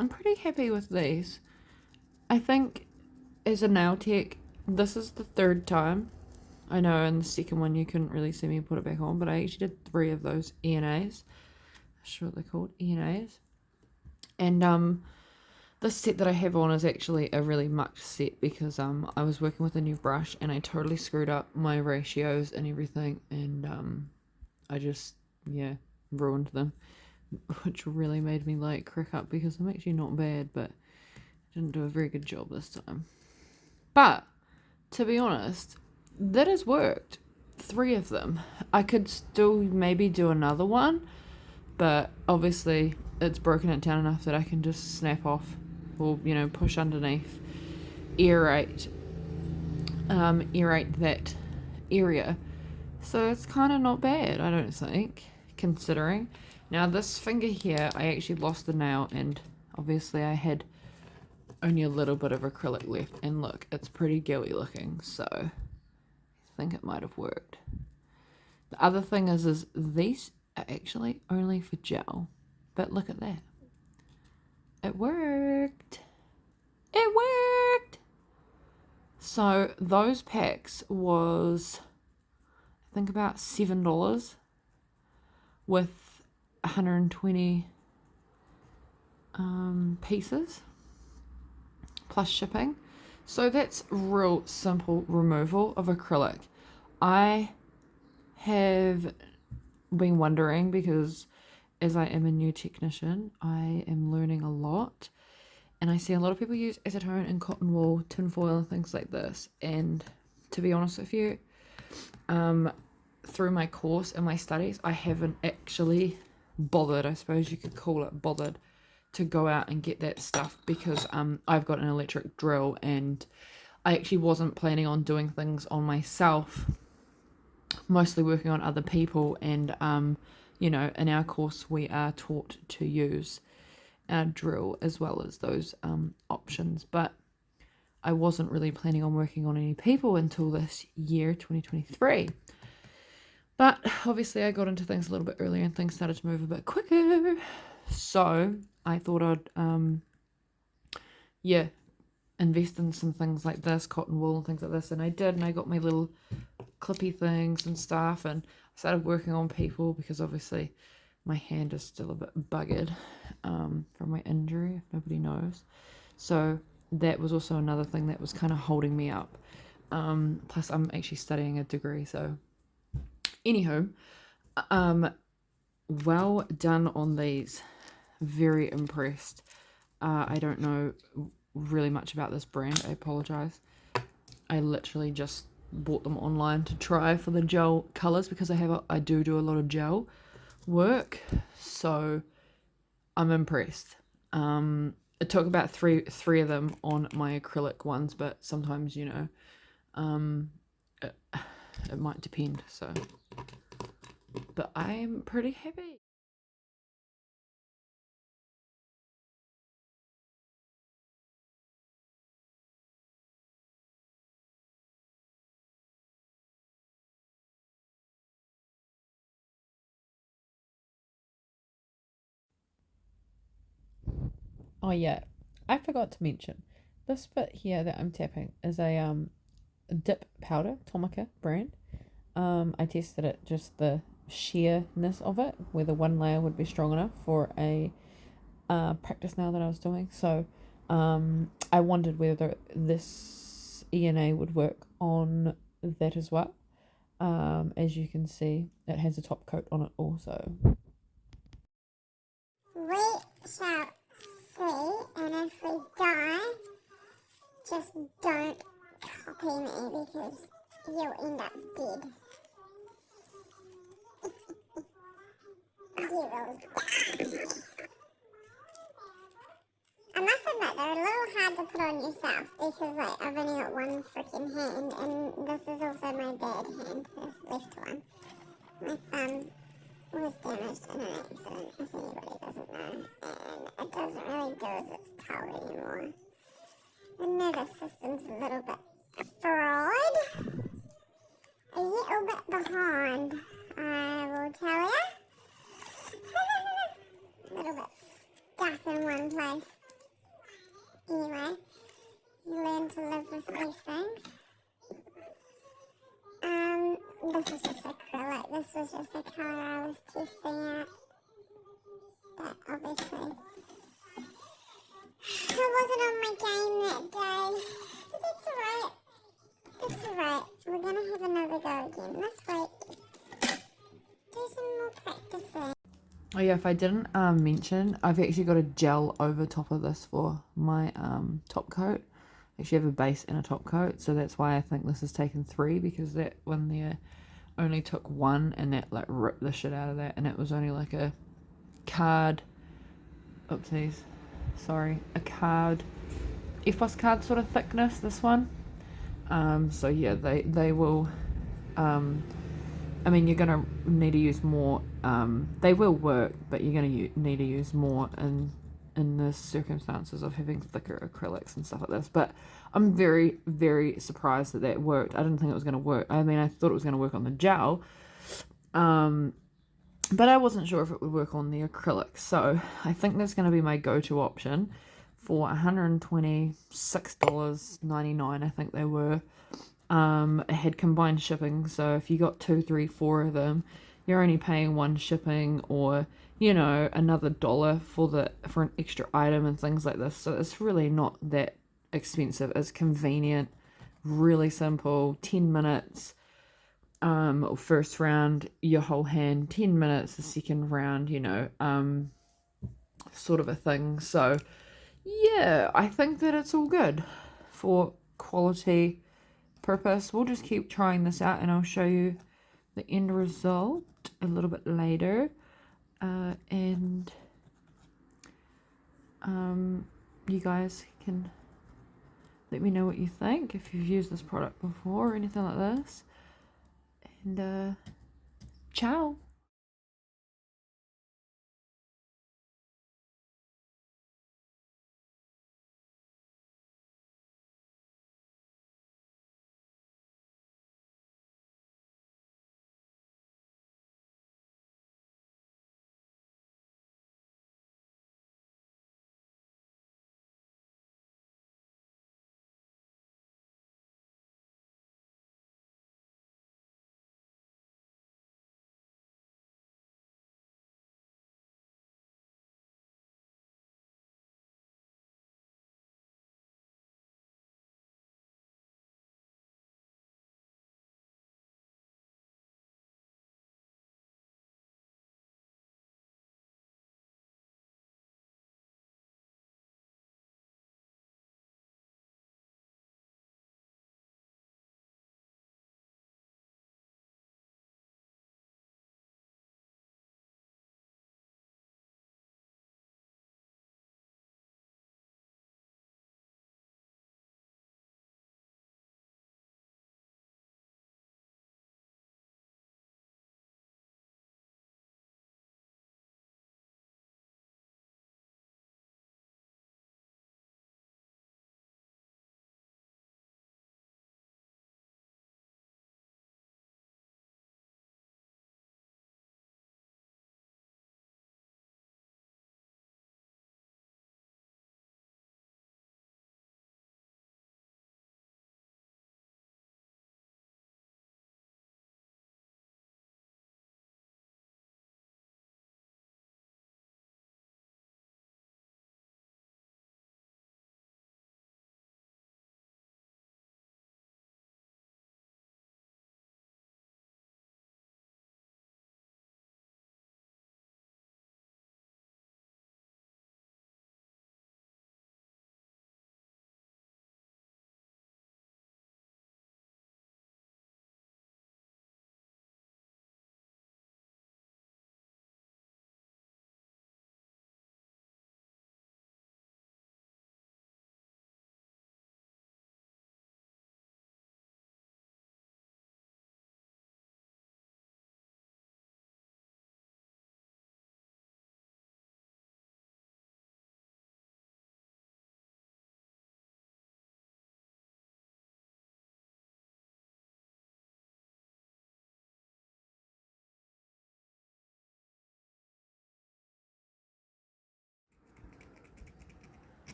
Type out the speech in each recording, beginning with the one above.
I'm pretty happy with these. I think as a nail tech, this is the third time. I know in the second one you couldn't really see me put it back on, but I actually did 3 of those ENAs. I'm sure what they're called, ENAs. And this set that I have on is actually a really mucked set because I was working with a new brush and I totally screwed up my ratios and everything, and I just, yeah, ruined them, which really made me like crack up because I'm actually not bad, but I didn't do a very good job this time. But to be honest, that has worked. 3 of them. I could still maybe do another one, but obviously it's broken it down enough that I can just snap off or, push underneath, aerate, aerate that area. So it's kind of not bad, I don't think, considering. Now this finger here, I actually lost the nail and obviously I had only a little bit of acrylic left, and look, it's pretty gooey looking, so I think it might have worked. The other thing is these are actually only for gel, but look at that. It worked. It worked. So those packs was, I think, about $7 with 120 pieces plus shipping. So that's real simple removal of acrylic. I have been wondering because as I am a new technician, I am learning a lot, and I see a lot of people use acetone and cotton wool, tinfoil and things like this. And to be honest with you, through my course and my studies, I haven't actually bothered, I suppose you could call it bothered, to go out and get that stuff because I've got an electric drill and I actually wasn't planning on doing things on myself, mostly working on other people. And in our course we are taught to use our drill as well as those options, but I wasn't really planning on working on any people until this year, 2023. But obviously I got into things a little bit earlier and things started to move a bit quicker, so I thought I'd invest in some things like this, cotton wool and things like this, and I did, and I got my little clippy things and stuff, and I started working on people because obviously my hand is still a bit buggered from my injury, if nobody knows. So that was also another thing that was kind of holding me up. Plus I'm actually studying a degree, so anywho, well done on these. Very impressed. I don't know really much about this brand. I apologize. I literally just bought them online to try for the gel colors because I do a lot of gel work, so I'm impressed. It took about three of them on my acrylic ones, but sometimes it might depend. So, but I'm pretty happy. Oh yeah, I forgot to mention this bit here that I'm tapping is a dip powder, Tomica brand. I tested it, just the sheerness of it, whether one layer would be strong enough for a practice nail that I was doing. So I wondered whether this ENA would work on that as well. As you can see, it has a top coat on it also. We shall see, and if we die, just don't copy me because you'll end up dead. You will die. I must admit, they're a little hard to put on yourself because I've only got one freaking hand, and this is also my bad hand, this left one. My thumb was damaged in an accident, if anybody doesn't know, and it doesn't really do as it's told anymore. The nervous system's a little bit fried, a little bit behind, I will tell you. A little bit stuck in one place. Anyway, you learn to live with these things. This is just acrylic. This was just the color I was testing out. But obviously, I wasn't on my game that day. But that's alright. That's alright. We're gonna have another go again this week. Do some more practicing. Oh yeah, if I didn't mention, I've actually got a gel over top of this for my top coat. I actually have a base and a top coat, so that's why I think this has taken 3, because that one there only took 1, and that like ripped the shit out of that, and it was only like a card, oopsies, sorry, a card, EFOS card sort of thickness, this one. So yeah, they will, I mean, you're gonna need to use more. They will work, but you're gonna need to use more in the circumstances of having thicker acrylics and stuff like this. But I'm very, very surprised that that worked. I didn't think it was gonna work. I mean, I thought it was gonna work on the gel, but I wasn't sure if it would work on the acrylic. So I think that's gonna be my go-to option for $126.99. I think they were. It had combined shipping, so if you got 2, 3, 4 of them, you're only paying 1 shipping, or another $1 for an extra item and things like this. So it's really not that expensive. It's convenient, really simple. 10 minutes. First round, your whole hand. 10 minutes, the second round. Sort of a thing. So yeah, I think that it's all good for quality purpose. We'll just keep trying this out, and I'll show you the end result a little bit later, and you guys can let me know what you think if you've used this product before or anything like this, and ciao.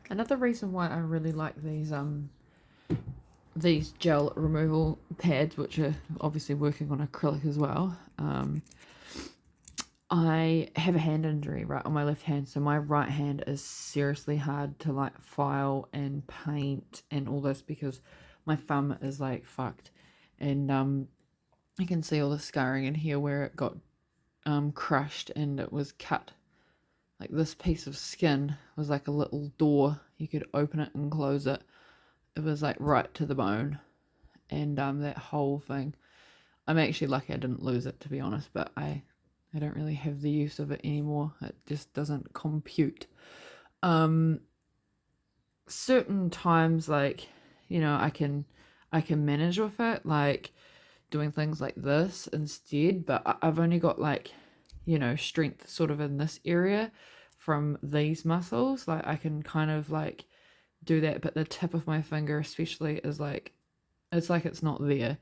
Another reason why I really like these gel removal pads, which are obviously working on acrylic as well. I have a hand injury right on my left hand, so my right hand is seriously hard to like file and paint and all this because my thumb is like fucked, and I can see all the scarring in here where it got crushed and it was cut. Like this piece of skin was like a little door. You could open it and close it. It was like right to the bone, and that whole thing. I'm actually lucky I didn't lose it, to be honest, but I don't really have the use of it anymore. It just doesn't compute. Certain times, like, you know, I can manage with it, like doing things like this instead, but I've only got like, you know, strength sort of in this area from these muscles. Like I can kind of like do that, but the tip of my finger especially is like it's like it's not there.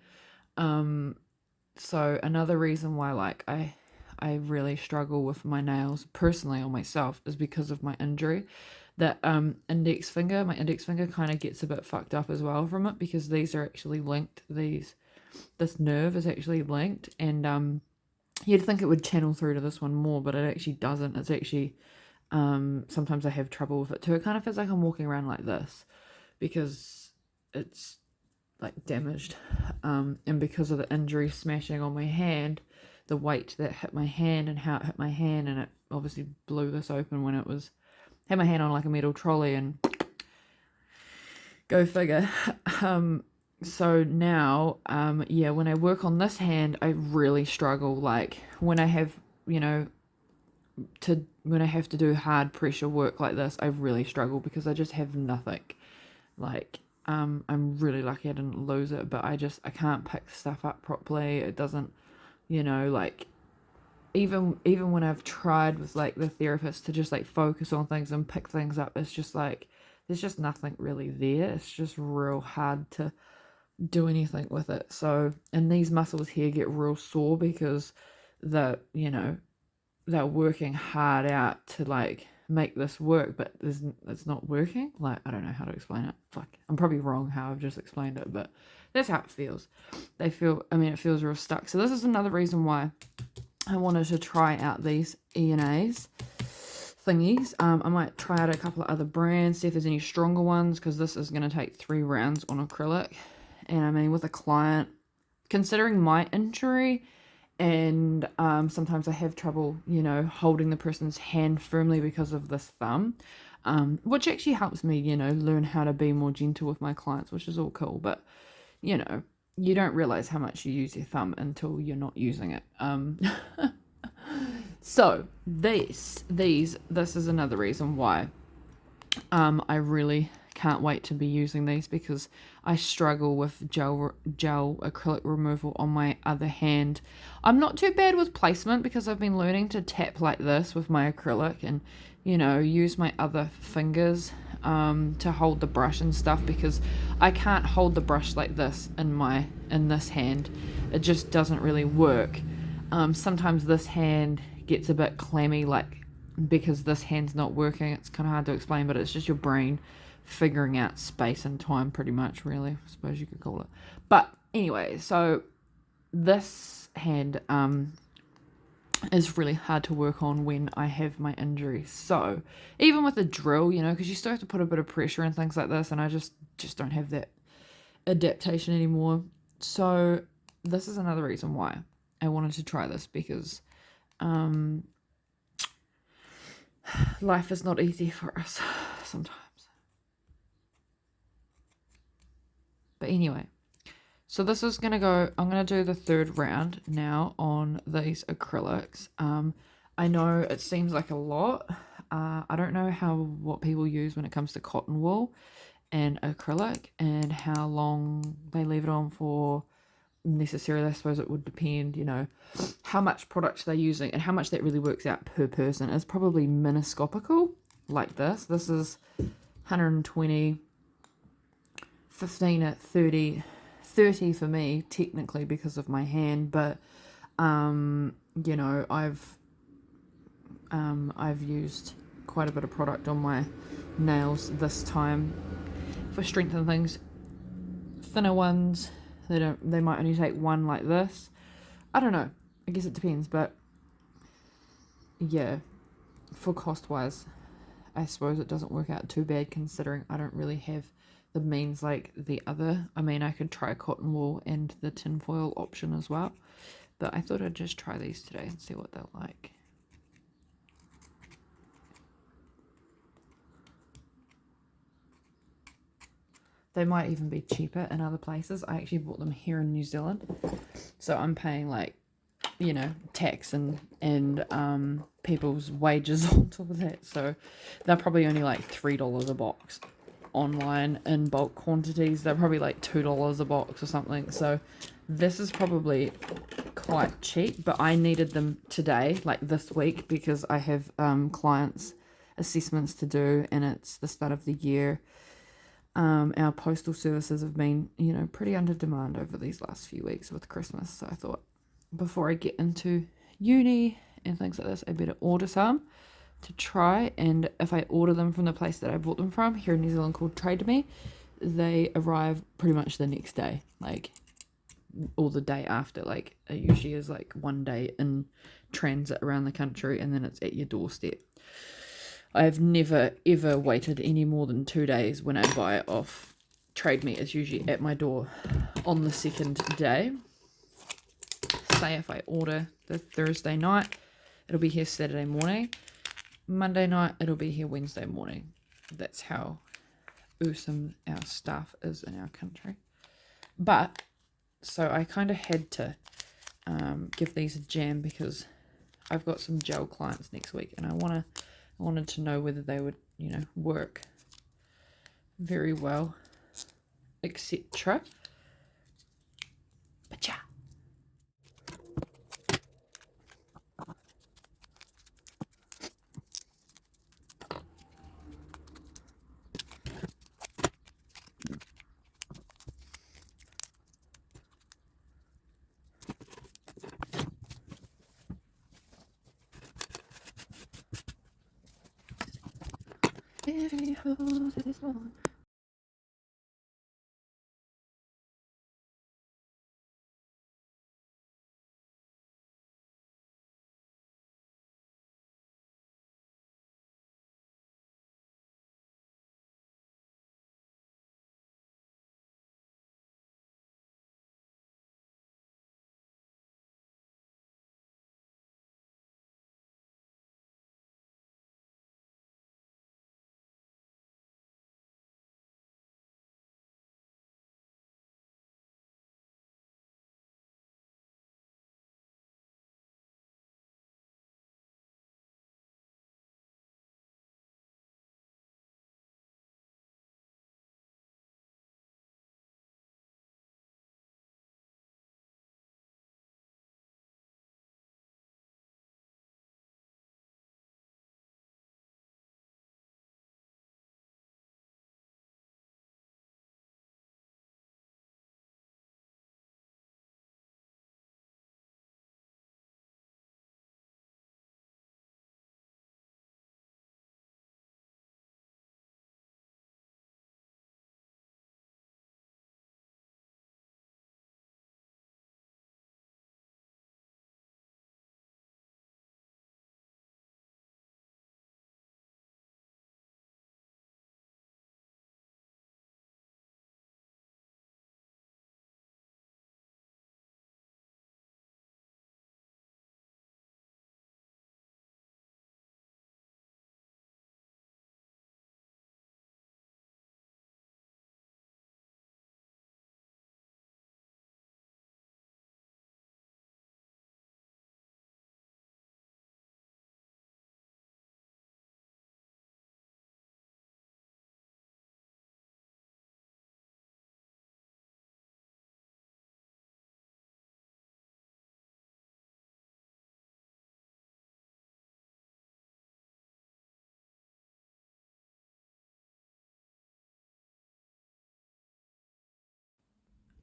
So another reason why like I really struggle with my nails personally on myself is because of my injury. That my index finger kind of gets a bit fucked up as well from it because these are actually linked. This nerve is actually linked, and you'd think it would channel through to this one more, but it actually doesn't. It's actually sometimes I have trouble with it too. It kind of feels like I'm walking around like this because it's like damaged, and because of the injury smashing on my hand, the weight that hit my hand and how it hit my hand, and it obviously blew this open when it was had my hand on like a metal trolley, and go figure. So now, yeah, when I work on this hand, I really struggle. Like when I have, you know, when I have to do hard pressure work like this, I really struggle because I just have nothing. Like, I'm really lucky I didn't lose it, but I can't pick stuff up properly. It doesn't, you know, like even when I've tried with like the therapist to just like focus on things and pick things up, it's just like there's just nothing really there. It's just real hard to do anything with it. So, and these muscles here get real sore because you know, they're working hard out to like make this work, but it's not working. Like I don't know how to explain it. Fuck, I'm probably wrong how I've just explained it, but that's how it feels. It feels real stuck. So this is another reason why I wanted to try out these E&As thingies. I might try out a couple of other brands, see if there's any stronger ones, because this is going to take 3 rounds on acrylic. And I mean, with a client, considering my injury, and sometimes I have trouble, you know, holding the person's hand firmly because of this thumb, which actually helps me, you know, learn how to be more gentle with my clients, which is all cool. But, you know, you don't realize how much you use your thumb until you're not using it. So this is another reason why I really can't wait to be using these, because I struggle with gel acrylic removal on my other hand. I'm not too bad with placement because I've been learning to tap like this with my acrylic and, you know, use my other fingers to hold the brush and stuff, because I can't hold the brush like this in this hand. It just doesn't really work. Sometimes this hand gets a bit clammy, like because this hand's not working. It's kind of hard to explain, but it's just your brain figuring out space and time, pretty much, really, I suppose you could call it. But anyway, so this hand is really hard to work on when I have my injury. So even with a drill, you know, because you still have to put a bit of pressure and things like this, and I just don't have that adaptation anymore. So this is another reason why I wanted to try this, because life is not easy for us sometimes. But anyway, so this is going to go, I'm going to do the 3rd round now on these acrylics. I know it seems like a lot. I don't know what people use when it comes to cotton wool and acrylic, and how long they leave it on for necessarily. I suppose it would depend, you know, how much product they're using and how much that really works out per person. It's probably minuscopical, like this. This is 120, 15 at 30 for me, technically, because of my hand. But you know, I've used quite a bit of product on my nails this time for strength and things. Thinner ones, they might only take one like this. I don't know. I guess it depends, but yeah, for cost wise, I suppose it doesn't work out too bad considering I don't really have the means like the other. I mean, I could try cotton wool and the tinfoil option as well, but I thought I'd just try these today and see what they're like. They might even be cheaper in other places. I actually bought them here in New Zealand, so I'm paying like, you know, tax and people's wages on top of that, so they're probably only like $3 a box. Online in bulk quantities they're probably like $2 a box or something, so this is probably quite cheap, but I needed them today, like this week, because I have clients assessments to do and it's the start of the year. Our postal services have been, you know, pretty under demand over these last few weeks with Christmas, so I thought before I get into uni and things like this, I better order some to try. And if I order them from the place that I bought them from here in New Zealand called Trade Me, they arrive pretty much the next day, like, or the day after. Like, it usually is like one day in transit around the country and then it's at your doorstep. I've never ever waited any more than 2 days when I buy it off Trade Me. It's usually at my door on the second day. Say if I order the Thursday night, it'll be here Saturday morning. Monday night, it'll be here Wednesday morning. That's how awesome our staff is in our country. But, so I kind of had to give these a jam because I've got some gel clients next week and I wanted to know whether they would, you know, work very well, etc. But yeah. Every rose is one.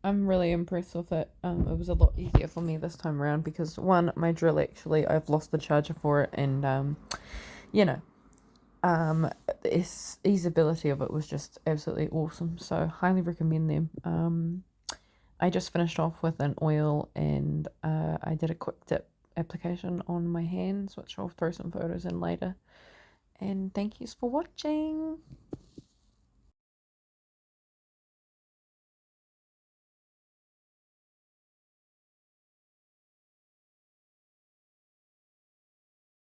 I'm really impressed with it. It was a lot easier for me this time around because one, my drill actually, I've lost the charger for it, and you know, The easeability of it was just absolutely awesome. So highly recommend them. I just finished off with an oil and I did a quick dip application on my hands, which I'll throw some photos in later. And thank yous for watching.